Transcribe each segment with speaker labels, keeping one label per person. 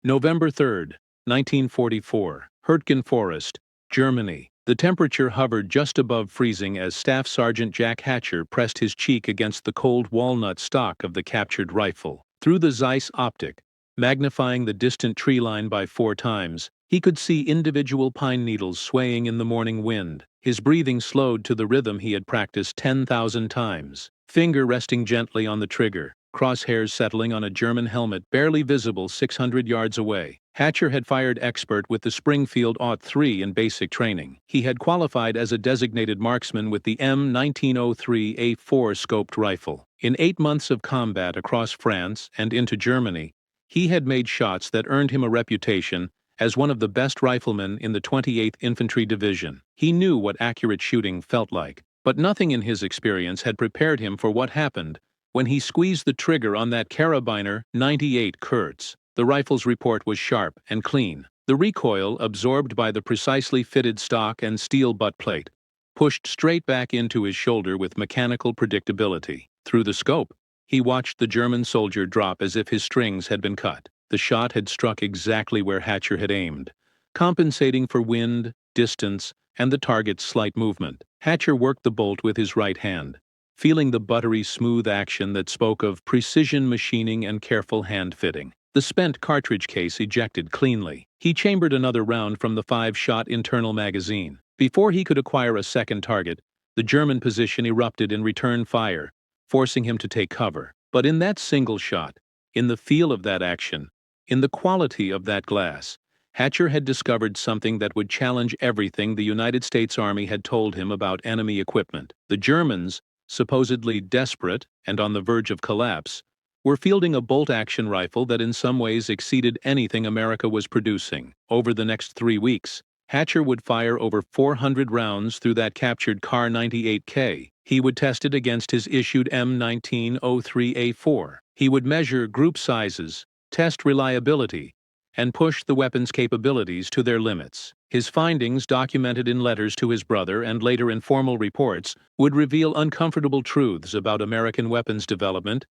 Speaker 1: November 3, 1944, Hürtgen Forest, Germany. The temperature hovered just above freezing as Staff Sergeant Jack Hatcher pressed his cheek against the cold walnut stock of the captured rifle. Through the Zeiss optic, magnifying the distant tree line by 4 times, he could see individual pine needles swaying in the morning wind. His breathing slowed to the rhythm he had practiced 10,000 times. Finger resting gently on the trigger, crosshairs settling on a German helmet barely visible 600 yards away. Hatcher had fired expert with the Springfield .3 in basic training. He had qualified as a designated marksman with the M1903A4 scoped rifle. In 8 months of combat across France and into Germany, he had made shots that earned him a reputation as one of the best riflemen in the 28th Infantry Division. He knew what accurate shooting felt like, but nothing in his experience had prepared him for what happened when he squeezed the trigger on that carabiner 98 Kurz. The rifle's report was sharp and clean. The recoil, absorbed by the precisely fitted stock and steel butt plate, pushed straight back into his shoulder with mechanical predictability. Through the scope, he watched the German soldier drop as if his strings had been cut. The shot had struck exactly where Hatcher had aimed, compensating for wind, distance, and the target's slight movement. Hatcher worked the bolt with his right hand, feeling the buttery smooth action that spoke of precision machining and careful hand fitting. The spent cartridge case ejected cleanly. He chambered another round from the 5-shot internal magazine. Before he could acquire a second target, the German position erupted in return fire, forcing him to take cover. But in that single shot, in the feel of that action, in the quality of that glass, Hatcher had discovered something that would challenge everything the United States Army had told him about enemy equipment. The Germans, supposedly desperate and on the verge of collapse, were fielding a bolt-action rifle that in some ways exceeded anything America was producing. Over the next 3 weeks, Hatcher would fire over 400 rounds through that captured Kar98k. He would test it against his issued M1903A4. He would measure group sizes, test reliability, and push the weapon's capabilities to their limits. His findings, documented in letters to his brother and later in formal reports, would reveal uncomfortable truths about American weapons development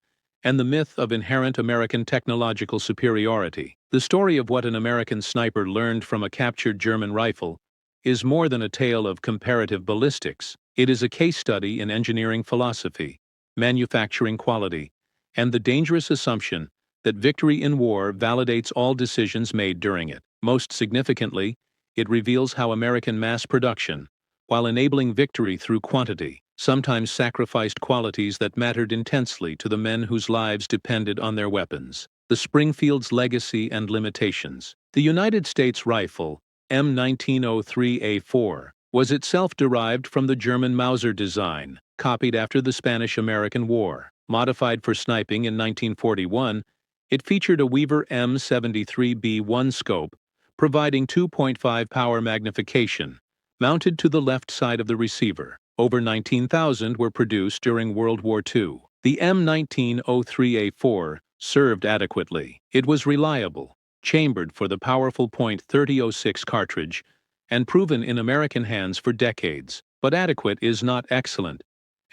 Speaker 1: and the myth of inherent American technological superiority. The story of what an American sniper learned from a captured German rifle is more than a tale of comparative ballistics. It is a case study in engineering philosophy, manufacturing quality, and the dangerous assumption that victory in war validates all decisions made during it. Most significantly, it reveals how American mass production, while enabling victory through quantity, sometimes sacrificed qualities that mattered intensely to the men whose lives depended on their weapons. The Springfield's legacy and limitations. The United States rifle, M1903A4, was itself derived from the German Mauser design, copied after the Spanish-American War. Modified for sniping in 1941, it featured a Weaver M73B1 scope, providing 2.5 power magnification, mounted to the left side of the receiver. Over 19,000 were produced during World War II. The M1903A4 served adequately. It was reliable, chambered for the powerful .3006 cartridge, and proven in American hands for decades. But adequate is not excellent,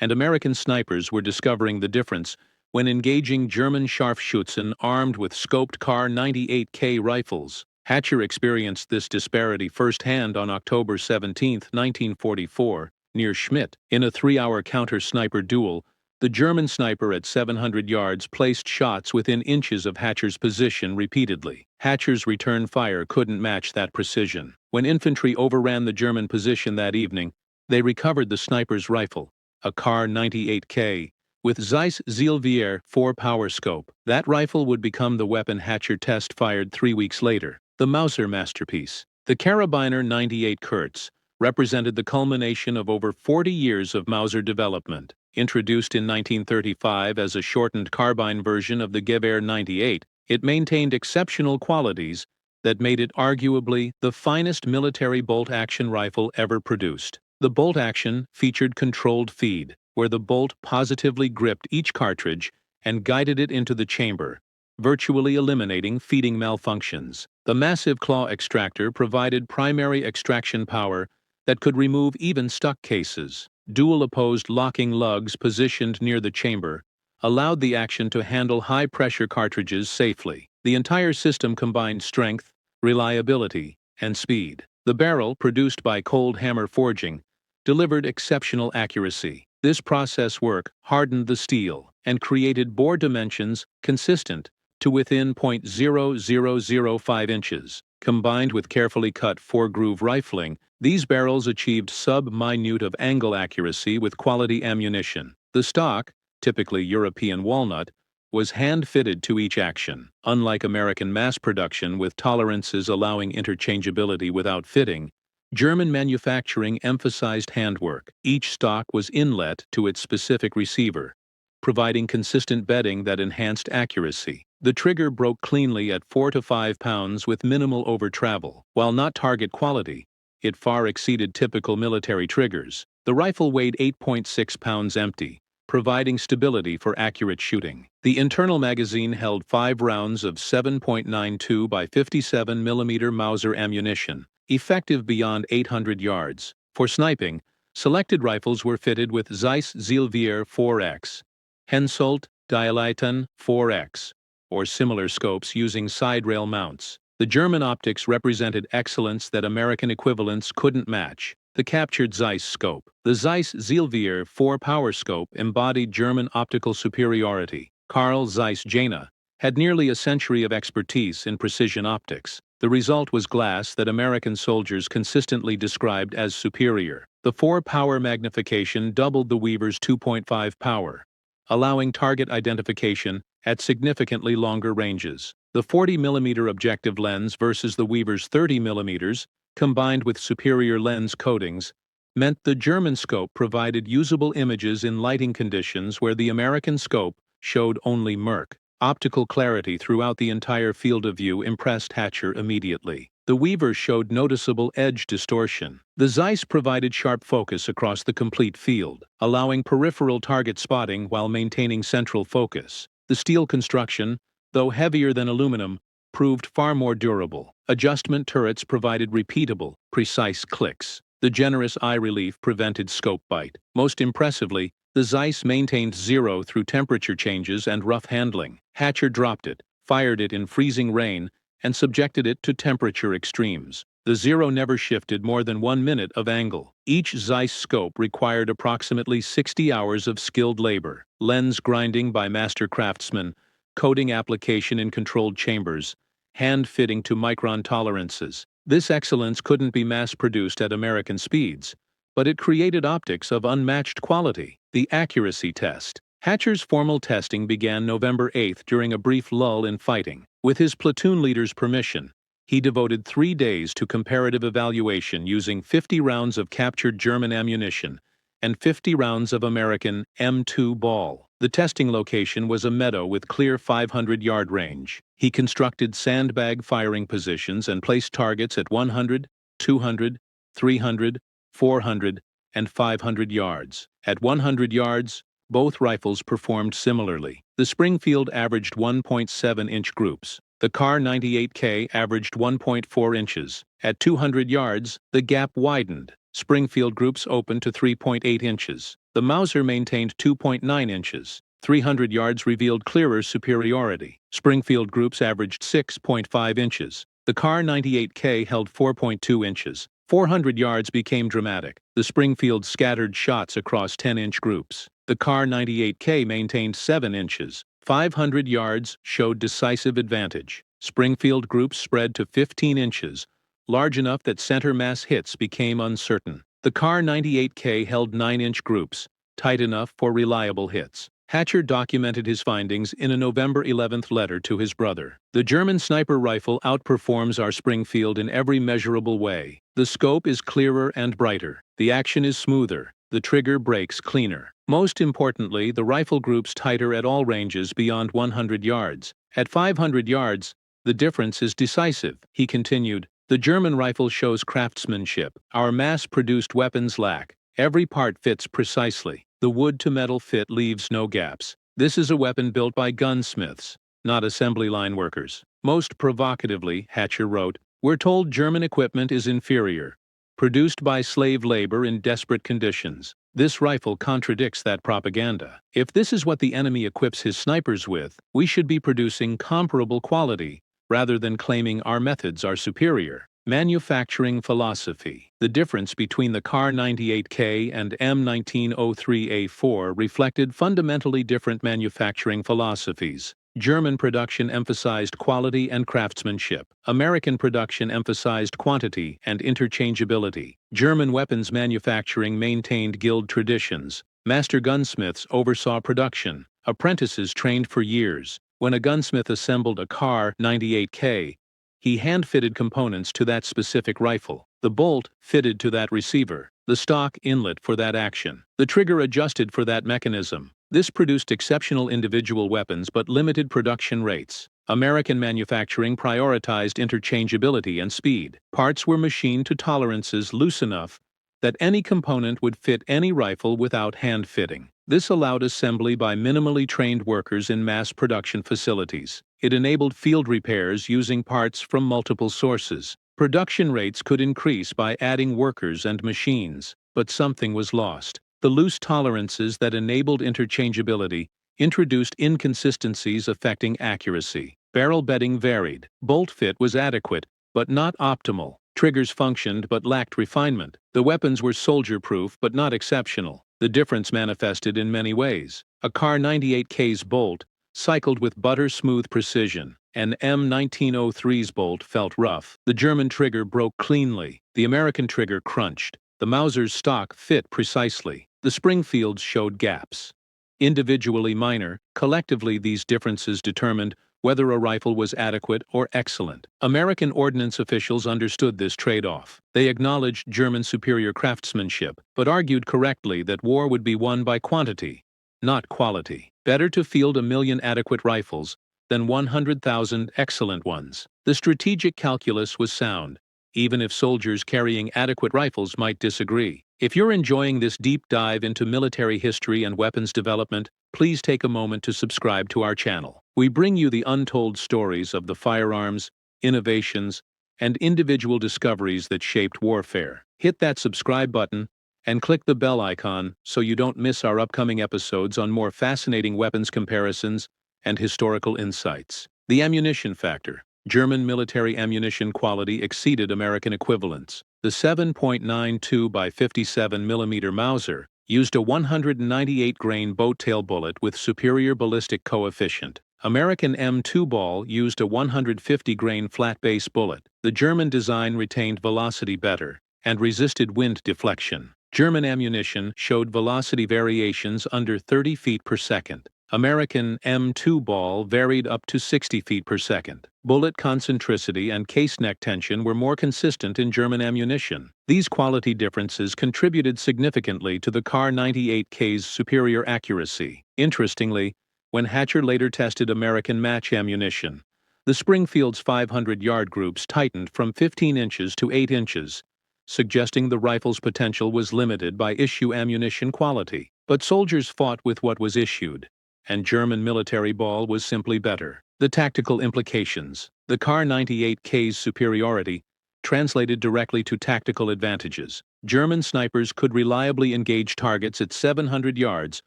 Speaker 1: and American snipers were discovering the difference when engaging German Scharfschützen armed with scoped Kar98k rifles. Hatcher experienced this disparity firsthand on October 17, 1944, near Schmidt. In a 3-hour counter-sniper duel, the German sniper at 700 yards placed shots within inches of Hatcher's position repeatedly. Hatcher's return fire couldn't match that precision. When infantry overran the German position that evening, they recovered the sniper's rifle, a Kar98k, with Zeiss Zielvier 4-power scope. That rifle would become the weapon Hatcher test-fired 3 weeks later. The Mauser masterpiece. The Karabiner 98 Kurz represented the culmination of over 40 years of Mauser development. Introduced in 1935 as a shortened carbine version of the Gewehr 98, it maintained exceptional qualities that made it arguably the finest military bolt-action rifle ever produced. The bolt action featured controlled feed, where the bolt positively gripped each cartridge and guided it into the chamber, virtually eliminating feeding malfunctions. The massive claw extractor provided primary extraction power that could remove even stuck cases. Dual opposed locking lugs positioned near the chamber allowed the action to handle high-pressure cartridges safely. The entire system combined strength, reliability, and speed. The barrel, produced by cold hammer forging, delivered exceptional accuracy. This process work hardened the steel and created bore dimensions consistent to within 0.0005 inches. Combined with carefully cut four-groove rifling, these barrels achieved sub-minute of angle accuracy with quality ammunition. The stock, typically European walnut, was hand-fitted to each action. Unlike American mass production with tolerances allowing interchangeability without fitting, German manufacturing emphasized handwork. Each stock was inlet to its specific receiver, providing consistent bedding that enhanced accuracy. The trigger broke cleanly at 4 to 5 pounds with minimal over-travel. While not target quality, it far exceeded typical military triggers. The rifle weighed 8.6 pounds empty, providing stability for accurate shooting. The internal magazine held 5 rounds of 7.92 by 57 mm Mauser ammunition, effective beyond 800 yards. For sniping, selected rifles were fitted with Zeiss Zielvier 4X, Hensoldt Dialeiten 4X, or similar scopes using side rail mounts. The German optics represented excellence that American equivalents couldn't match. The captured Zeiss scope. The Zeiss Zielvier 4 power scope embodied German optical superiority. Carl Zeiss Jena had nearly a century of expertise in precision optics. The result was glass that American soldiers consistently described as superior. The 4 power magnification doubled the Weaver's 2.5 power, allowing target identification at significantly longer ranges. The 40 mm objective lens versus the Weaver's 30 mm, combined with superior lens coatings, meant the German scope provided usable images in lighting conditions where the American scope showed only murk. Optical clarity throughout the entire field of view impressed Hatcher immediately. The Weaver showed noticeable edge distortion. The Zeiss provided sharp focus across the complete field, allowing peripheral target spotting while maintaining central focus. The steel construction, though heavier than aluminum, proved far more durable. Adjustment turrets provided repeatable, precise clicks. The generous eye relief prevented scope bite. Most impressively, the Zeiss maintained 0 through temperature changes and rough handling. Hatcher dropped it, fired it in freezing rain, and subjected it to temperature extremes. The 0 never shifted more than 1 minute of angle. Each Zeiss scope required approximately 60 hours of skilled labor, lens grinding by master craftsmen, coating application in controlled chambers, hand-fitting to micron tolerances. This excellence couldn't be mass-produced at American speeds, but it created optics of unmatched quality. The accuracy test. Hatcher's formal testing began November 8 during a brief lull in fighting. With his platoon leader's permission, he devoted 3 days to comparative evaluation using 50 rounds of captured German ammunition and 50 rounds of American M2 ball. The testing location was a meadow with clear 500-yard range. He constructed sandbag firing positions and placed targets at 100, 200, 300, 400, and 500 yards. At 100 yards, both rifles performed similarly. The Springfield averaged 1.7-inch groups. The Kar98k averaged 1.4 inches. At 200 yards, the gap widened. Springfield groups opened to 3.8 inches. The Mauser maintained 2.9 inches. 300 yards revealed clearer superiority. Springfield groups averaged 6.5 inches. The Kar98k held 4.2 inches. 400 yards became dramatic. The Springfield scattered shots across 10-inch groups. The Kar98k maintained 7 inches. 500 yards showed decisive advantage. Springfield groups spread to 15 inches, large enough that center mass hits became uncertain. The Kar98k held 9-inch groups, tight enough for reliable hits. Hatcher documented his findings in a November 11th letter to his brother. The German sniper rifle outperforms our Springfield in every measurable way. The scope is clearer and brighter. The action is smoother. The trigger breaks cleaner. Most importantly, the rifle groups tighter at all ranges beyond 100 yards. At 500 yards, the difference is decisive. He continued, "The German rifle shows craftsmanship. Our mass-produced weapons lack. Every part fits precisely. The wood-to-metal fit leaves no gaps. This is a weapon built by gunsmiths, not assembly line workers." Most provocatively, Hatcher wrote, "We're told German equipment is inferior, produced by slave labor in desperate conditions. This rifle contradicts that propaganda. If this is what the enemy equips his snipers with, we should be producing comparable quality, rather than claiming our methods are superior. Manufacturing philosophy. The difference between the Kar98k and M1903A4 reflected fundamentally different manufacturing philosophies. German production emphasized quality and craftsmanship. American production emphasized quantity and interchangeability. German weapons manufacturing maintained guild traditions. Master gunsmiths oversaw production. Apprentices trained for years. When a gunsmith assembled a Kar98k, he hand-fitted components to that specific rifle. The bolt fitted to that receiver. The stock inlet for that action. The trigger adjusted for that mechanism. This produced exceptional individual weapons but limited production rates. American manufacturing prioritized interchangeability and speed. Parts were machined to tolerances loose enough that any component would fit any rifle without hand-fitting. This allowed assembly by minimally trained workers in mass production facilities. It enabled field repairs using parts from multiple sources. Production rates could increase by adding workers and machines, but something was lost. The loose tolerances that enabled interchangeability introduced inconsistencies affecting accuracy. Barrel bedding varied. Bolt fit was adequate, but not optimal. Triggers functioned but lacked refinement. The weapons were soldier-proof but not exceptional. The difference manifested in many ways. A Kar98k's bolt cycled with butter-smooth precision. An M1903's bolt felt rough. The German trigger broke cleanly. The American trigger crunched. The Mauser's stock fit precisely. The Springfields showed gaps. Individually minor, collectively these differences determined whether a rifle was adequate or excellent. American ordnance officials understood this trade-off. They acknowledged German superior craftsmanship, but argued correctly that war would be won by quantity, not quality. Better to field 1,000,000 adequate rifles than 100,000 excellent ones. The strategic calculus was sound, even if soldiers carrying adequate rifles might disagree. If you're enjoying this deep dive into military history and weapons development, please take a moment to subscribe to our channel. We bring you the untold stories of the firearms, innovations, and individual discoveries that shaped warfare. Hit that subscribe button and click the bell icon so you don't miss our upcoming episodes on more fascinating weapons comparisons and historical insights. The ammunition factor. German military ammunition quality exceeded American equivalents. The 7.92 by 57 mm Mauser used a 198-grain boat-tail bullet with superior ballistic coefficient. American M2 ball used a 150-grain flat-base bullet. The German design retained velocity better and resisted wind deflection. German ammunition showed velocity variations under 30 feet per second. American M2 ball varied up to 60 feet per second. Bullet concentricity and case neck tension were more consistent in German ammunition. These quality differences contributed significantly to the Kar98k's superior accuracy. Interestingly, when Hatcher later tested American match ammunition, the Springfield's 500-yard groups tightened from 15 inches to 8 inches, suggesting the rifle's potential was limited by issue ammunition quality. But soldiers fought with what was issued, and German military ball was simply better. The tactical implications. The Kar98k's superiority translated directly to tactical advantages. German snipers could reliably engage targets at 700 yards,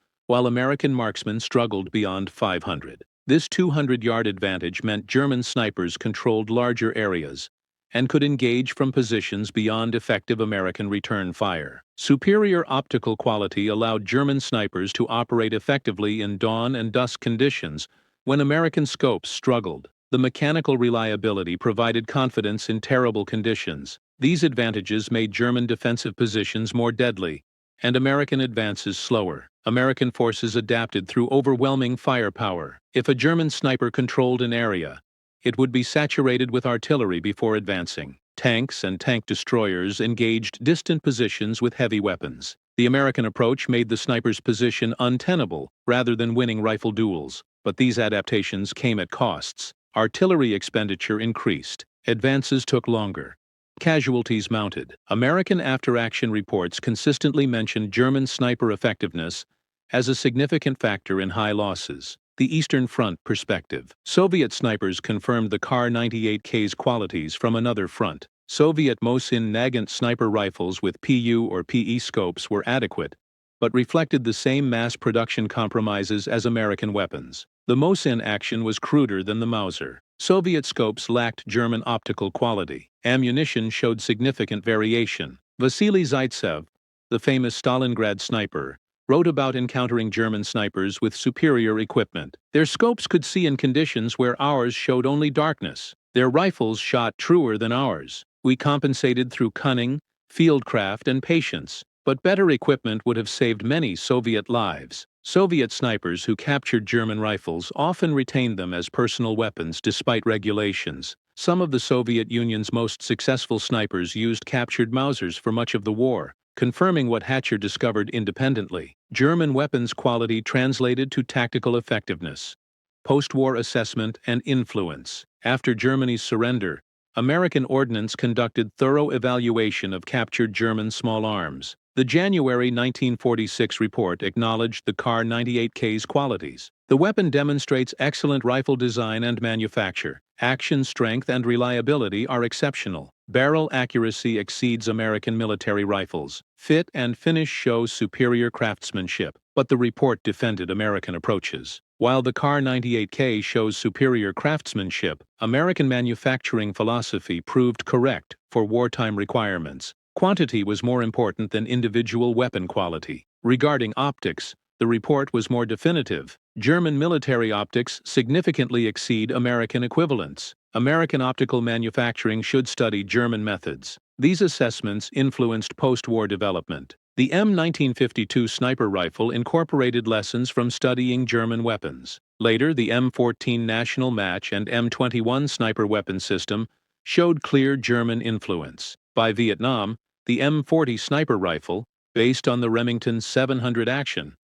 Speaker 1: while American marksmen struggled beyond 500. This 200-yard advantage meant German snipers controlled larger areas and could engage from positions beyond effective American return fire. Superior optical quality allowed German snipers to operate effectively in dawn and dusk conditions when American scopes struggled. The mechanical reliability provided confidence in terrible conditions. These advantages made German defensive positions more deadly and American advances slower. American forces adapted through overwhelming firepower. If a German sniper controlled an area, it would be saturated with artillery before advancing. Tanks and tank destroyers engaged distant positions with heavy weapons. The American approach made the sniper's position untenable rather than winning rifle duels, but these adaptations came at costs. Artillery expenditure increased. Advances took longer. Casualties mounted. American after-action reports consistently mentioned German sniper effectiveness as a significant factor in high losses. The Eastern Front perspective. Soviet snipers confirmed the Kar98k's qualities from another front. Soviet Mosin Nagant sniper rifles with PU or PE scopes were adequate, but reflected the same mass production compromises as American weapons. The Mosin action was cruder than the Mauser. Soviet scopes lacked German optical quality. Ammunition showed significant variation. Vasily Zaitsev, the famous Stalingrad sniper, wrote about encountering German snipers with superior equipment. Their scopes could see in conditions where ours showed only darkness. Their rifles shot truer than ours. We compensated through cunning, fieldcraft, and patience, but better equipment would have saved many Soviet lives. Soviet snipers who captured German rifles often retained them as personal weapons despite regulations. Some of the Soviet Union's most successful snipers used captured Mausers for much of the war, confirming what Hatcher discovered independently. German weapons quality translated to tactical effectiveness. Post-war assessment and influence. After Germany's surrender, American ordnance conducted thorough evaluation of captured German small arms. The January 1946 report acknowledged the Kar-98k's qualities. The weapon demonstrates excellent rifle design and manufacture. Action strength and reliability are exceptional. Barrel accuracy exceeds American military rifles. Fit and finish show superior craftsmanship, but the report defended American approaches. While the Kar-98k shows superior craftsmanship, American manufacturing philosophy proved correct for wartime requirements. Quantity was more important than individual weapon quality. Regarding optics, the report was more definitive. German military optics significantly exceed American equivalents. American optical manufacturing should study German methods. These assessments influenced post-war development. The M1952 sniper rifle incorporated lessons from studying German weapons. Later, the M14 National Match and M21 sniper weapon system showed clear German influence. By Vietnam, the M40 sniper rifle, based on the Remington 700 action,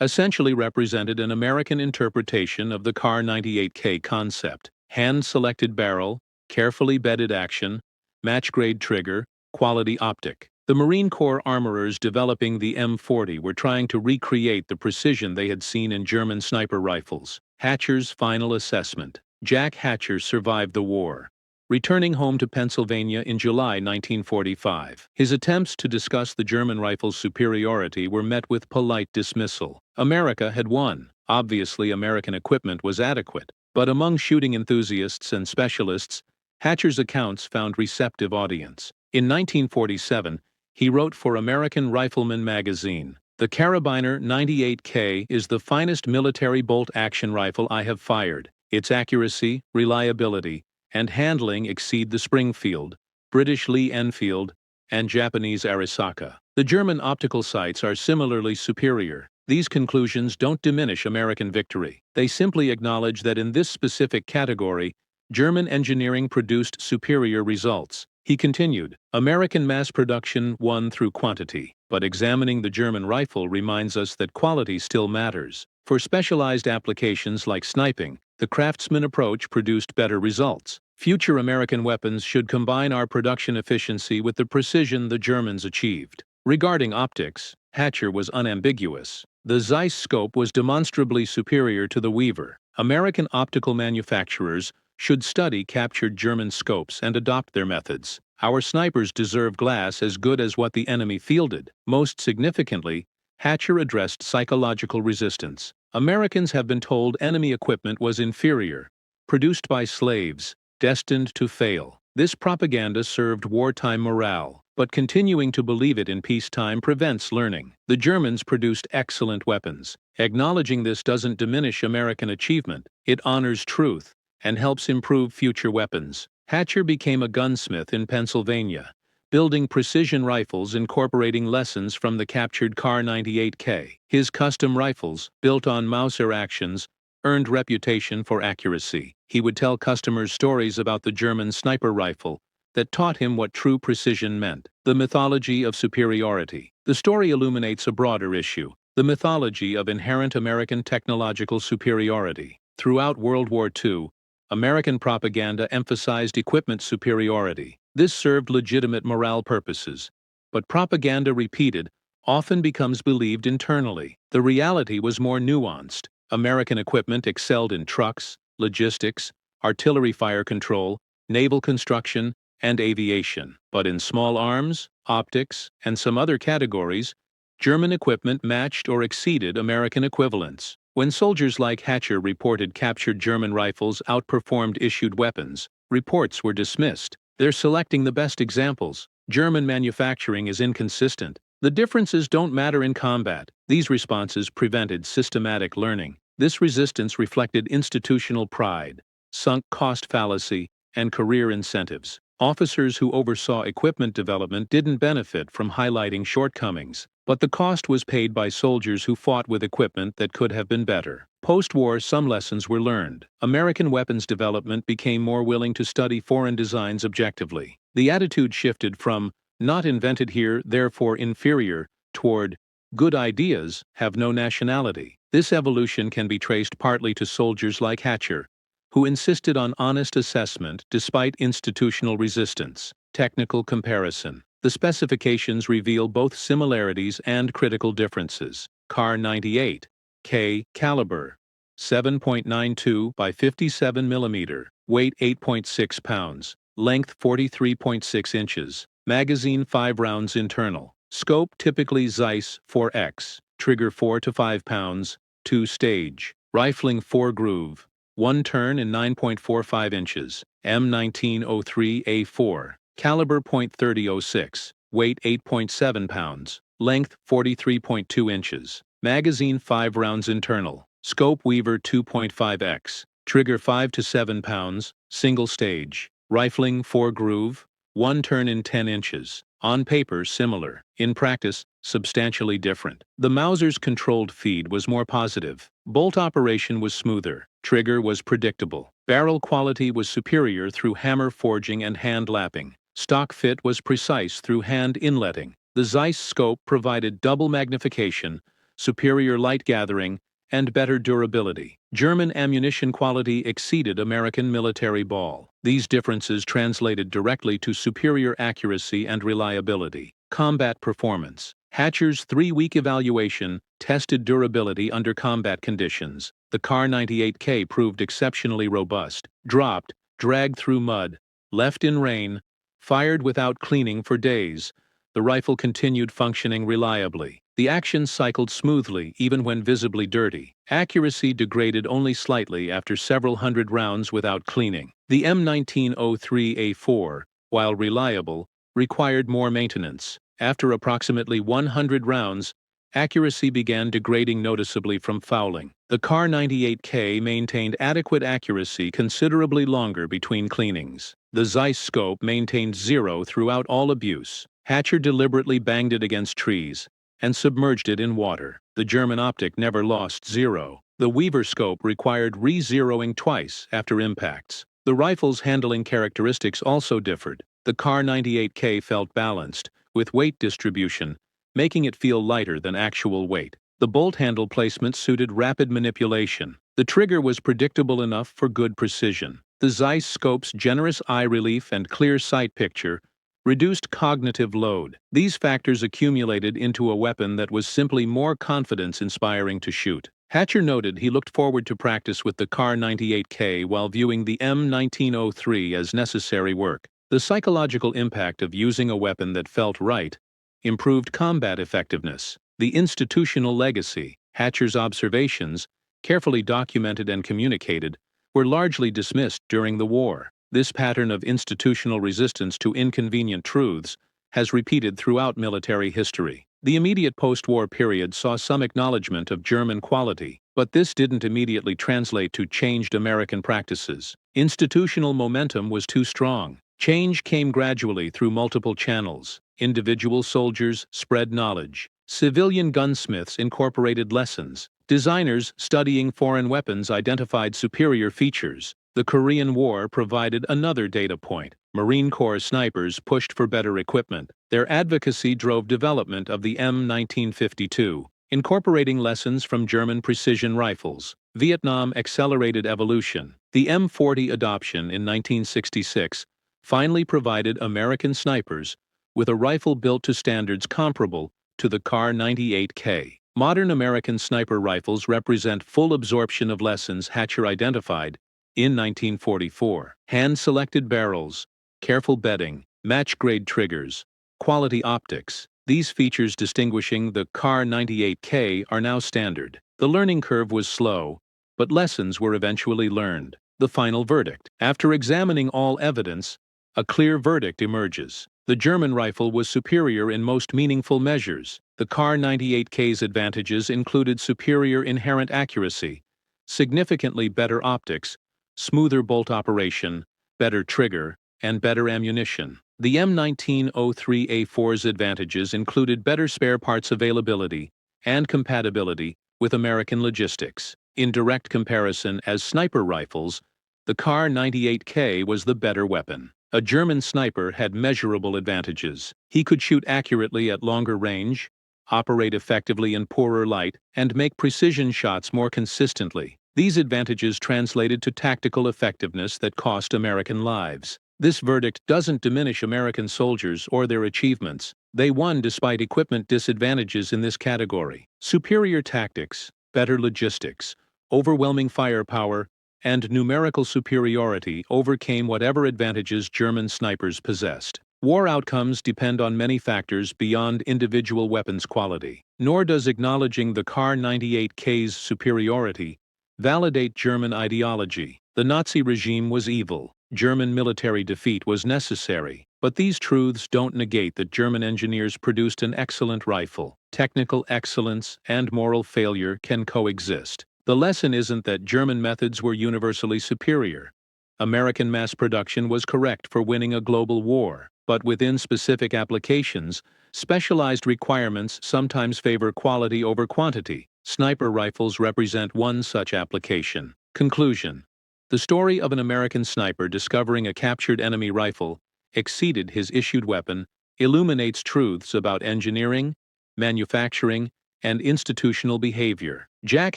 Speaker 1: essentially represented an American interpretation of the Kar-98k concept. Hand-selected barrel, carefully bedded action, match-grade trigger, quality optic. The Marine Corps armorers developing the M40 were trying to recreate the precision they had seen in German sniper rifles. Hatcher's final assessment. Jack Hatcher survived the war, returning home to Pennsylvania in July 1945. His attempts to discuss the German rifle's superiority were met with polite dismissal. America had won. Obviously, American equipment was adequate. But among shooting enthusiasts and specialists, Hatcher's accounts found receptive audience. In 1947, he wrote for American Rifleman magazine, "The Carabiner 98K is the finest military bolt-action rifle I have fired. Its accuracy, reliability, and handling exceed the Springfield, British Lee Enfield, and Japanese Arisaka. The German optical sights are similarly superior. These conclusions don't diminish American victory. They simply acknowledge that in this specific category, German engineering produced superior results." He continued, "American mass production won through quantity, but examining the German rifle reminds us that quality still matters. For specialized applications like sniping, the craftsman approach produced better results. Future American weapons should combine our production efficiency with the precision the Germans achieved." Regarding optics, Hatcher was unambiguous. The Zeiss scope was demonstrably superior to the Weaver. American optical manufacturers should study captured German scopes and adopt their methods. Our snipers deserve glass as good as what the enemy fielded. Most significantly, Hatcher addressed psychological resistance. Americans have been told enemy equipment was inferior, produced by slaves, destined to fail. This propaganda served wartime morale, but continuing to believe it in peacetime prevents learning. The Germans produced excellent weapons. Acknowledging this doesn't diminish American achievement. It honors truth and helps improve future weapons. Hatcher became a gunsmith in Pennsylvania, building precision rifles incorporating lessons from the captured Kar-98k. His custom rifles, built on Mauser actions, earned reputation for accuracy. He would tell customers stories about the German sniper rifle that taught him what true precision meant. The mythology of superiority. The story illuminates a broader issue, the mythology of inherent American technological superiority. Throughout World War II, American propaganda emphasized equipment superiority. This served legitimate morale purposes, but propaganda repeated often becomes believed internally. The reality was more nuanced. American equipment excelled in trucks, logistics, artillery fire control, naval construction, and aviation. But in small arms, optics, and some other categories, German equipment matched or exceeded American equivalents. When soldiers like Hatcher reported captured German rifles outperformed issued weapons, reports were dismissed. They're selecting the best examples. German manufacturing is inconsistent. The differences don't matter in combat. These responses prevented systematic learning. This resistance reflected institutional pride, sunk cost fallacy, and career incentives. Officers who oversaw equipment development didn't benefit from highlighting shortcomings, but the cost was paid by soldiers who fought with equipment that could have been better. Post-war, some lessons were learned. American weapons development became more willing to study foreign designs objectively. The attitude shifted from "not invented here, therefore inferior" toward "good ideas have no nationality." This evolution can be traced partly to soldiers like Hatcher, who insisted on honest assessment despite institutional resistance. Technical comparison. The specifications reveal both similarities and critical differences. Kar98k caliber, 7.92 by 57 mm, weight 8.6 pounds, length 43.6 inches, magazine 5 rounds internal, scope typically Zeiss 4X, trigger 4 to 5 pounds, 2-stage, rifling 4-groove, 1 turn in 9.45 inches, M1903A4, caliber .3006, weight 8.7 pounds, length 43.2 inches, magazine 5 rounds internal, scope Weaver 2.5X, trigger 5 to 7 pounds, single stage, rifling 4-groove, 1 turn in 10 inches. On paper, similar. In practice, substantially different. The Mauser's controlled feed was more positive. Bolt operation was smoother. Trigger was predictable. Barrel quality was superior through hammer forging and hand lapping. Stock fit was precise through hand inletting. The Zeiss scope provided double magnification, superior light gathering, and better durability. German ammunition quality exceeded American military ball. These differences translated directly to superior accuracy and reliability. Combat performance. Hatcher's 3-week evaluation tested durability under combat conditions. The Kar98k proved exceptionally robust. Dropped, dragged through mud, left in rain, fired without cleaning for days. The rifle continued functioning reliably. The action cycled smoothly even when visibly dirty. Accuracy degraded only slightly after several hundred rounds without cleaning. The M1903A4, while reliable, required more maintenance. After approximately 100 rounds, accuracy began degrading noticeably from fouling. The Kar98k maintained adequate accuracy considerably longer between cleanings. The Zeiss scope maintained 0 throughout all abuse. Hatcher deliberately banged it against trees and submerged it in water. The German optic never lost 0. The Weaver scope required re-zeroing twice after impacts. The rifle's handling characteristics also differed. The Kar98k felt balanced, with weight distribution, making it feel lighter than actual weight. The bolt handle placement suited rapid manipulation. The trigger was predictable enough for good precision. The Zeiss scope's generous eye relief and clear sight picture reduced cognitive load. These factors accumulated into a weapon that was simply more confidence-inspiring to shoot. Hatcher noted he looked forward to practice with the Kar98k while viewing the M1903 as necessary work. The psychological impact of using a weapon that felt right improved combat effectiveness. The institutional legacy. Hatcher's observations, carefully documented and communicated, were largely dismissed during the war. This pattern of institutional resistance to inconvenient truths has repeated throughout military history. The immediate post-war period saw some acknowledgement of German quality, but this didn't immediately translate to changed American practices. Institutional momentum was too strong. Change came gradually through multiple channels. Individual soldiers spread knowledge. Civilian gunsmiths incorporated lessons. Designers studying foreign weapons identified superior features. The Korean War provided another data point. Marine Corps snipers pushed for better equipment. Their advocacy drove development of the M1952, incorporating lessons from German precision rifles. Vietnam accelerated evolution. The M40 adoption in 1966 finally provided American snipers with a rifle built to standards comparable to the Kar98k. Modern American sniper rifles represent full absorption of lessons Hatcher identified in 1944. Hand-selected barrels, careful bedding, match-grade triggers, quality optics. These features distinguishing the Kar98k are now standard. The learning curve was slow, but lessons were eventually learned. The final verdict. After examining all evidence, a clear verdict emerges. The German rifle was superior in most meaningful measures. The Kar98k's advantages included superior inherent accuracy, significantly better optics, smoother bolt operation, better trigger, and better ammunition. The M1903A4's advantages included better spare parts availability and compatibility with American logistics. In direct comparison as sniper rifles, the Kar98k was the better weapon. A German sniper had measurable advantages. He could shoot accurately at longer range, operate effectively in poorer light, and make precision shots more consistently. These advantages translated to tactical effectiveness that cost American lives. This verdict doesn't diminish American soldiers or their achievements. They won despite equipment disadvantages in this category. Superior tactics, better logistics, overwhelming firepower, and numerical superiority overcame whatever advantages German snipers possessed. War outcomes depend on many factors beyond individual weapons quality. Nor does acknowledging the Kar98k's superiority validate German ideology. The Nazi regime was evil. German military defeat was necessary. But these truths don't negate that German engineers produced an excellent rifle. Technical excellence and moral failure can coexist. The lesson isn't that German methods were universally superior. American mass production was correct for winning a global war. But within specific applications, specialized requirements sometimes favor quality over quantity. Sniper rifles represent one such application. Conclusion. The story of an American sniper discovering a captured enemy rifle exceeded his issued weapon illuminates truths about engineering, manufacturing, and institutional behavior. Jack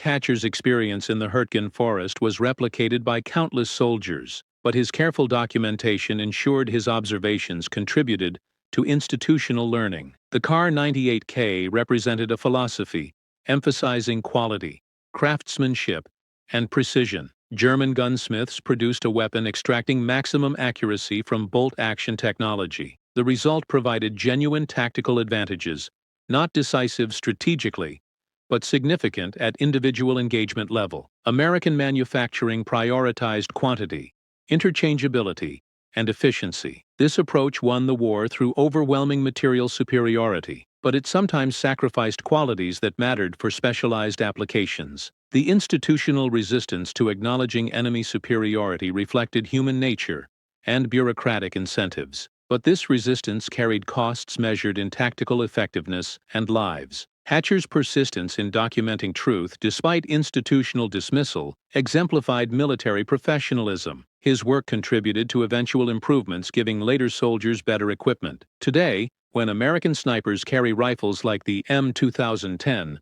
Speaker 1: Hatcher's experience in the Hurtgen Forest was replicated by countless soldiers, but his careful documentation ensured his observations contributed to institutional learning. The Kar98k represented a philosophy, emphasizing quality, craftsmanship, and precision. German gunsmiths produced a weapon extracting maximum accuracy from bolt-action technology. The result provided genuine tactical advantages, not decisive strategically, but significant at individual engagement level. American manufacturing prioritized quantity, interchangeability, and efficiency. This approach won the war through overwhelming material superiority, but it sometimes sacrificed qualities that mattered for specialized applications. The institutional resistance to acknowledging enemy superiority reflected human nature and bureaucratic incentives. But this resistance carried costs measured in tactical effectiveness and lives. Hatcher's persistence in documenting truth despite institutional dismissal exemplified military professionalism. His work contributed to eventual improvements, giving later soldiers better equipment. Today, when American snipers carry rifles like the M2010,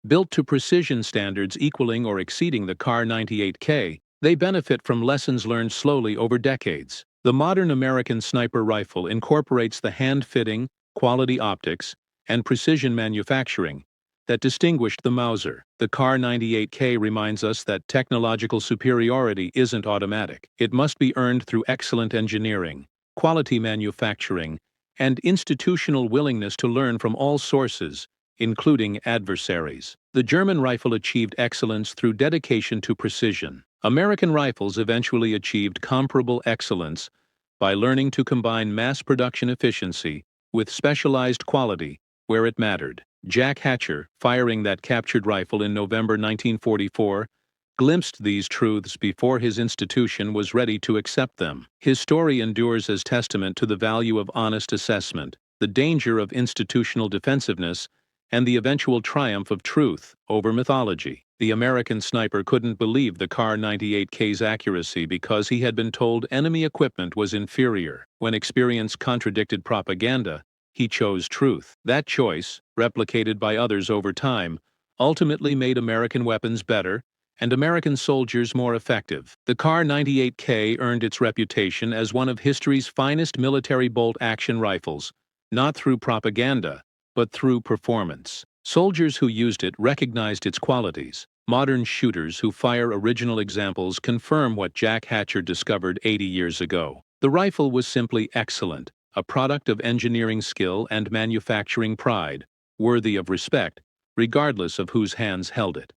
Speaker 1: built to precision standards equaling or exceeding the Kar98k, they benefit from lessons learned slowly over decades. The modern American sniper rifle incorporates the hand-fitting, quality optics, and precision manufacturing that distinguished the Mauser. The Kar98k reminds us that technological superiority isn't automatic. It must be earned through excellent engineering, quality manufacturing, and institutional willingness to learn from all sources, including adversaries. The German rifle achieved excellence through dedication to precision. American rifles eventually achieved comparable excellence by learning to combine mass production efficiency with specialized quality where it mattered. Jack Hatcher, firing that captured rifle in November 1944, glimpsed these truths before his institution was ready to accept them. His story endures as testament to the value of honest assessment, the danger of institutional defensiveness, and the eventual triumph of truth over mythology. The American sniper couldn't believe the Kar98k's accuracy because he had been told enemy equipment was inferior. When experience contradicted propaganda, he chose truth. That choice, replicated by others over time, ultimately made American weapons better and American soldiers more effective. The Kar98k earned its reputation as one of history's finest military bolt-action rifles, not through propaganda, but through performance. Soldiers who used it recognized its qualities. Modern shooters who fire original examples confirm what Jack Hatcher discovered 80 years ago. The rifle was simply excellent, a product of engineering skill and manufacturing pride, worthy of respect, regardless of whose hands held it.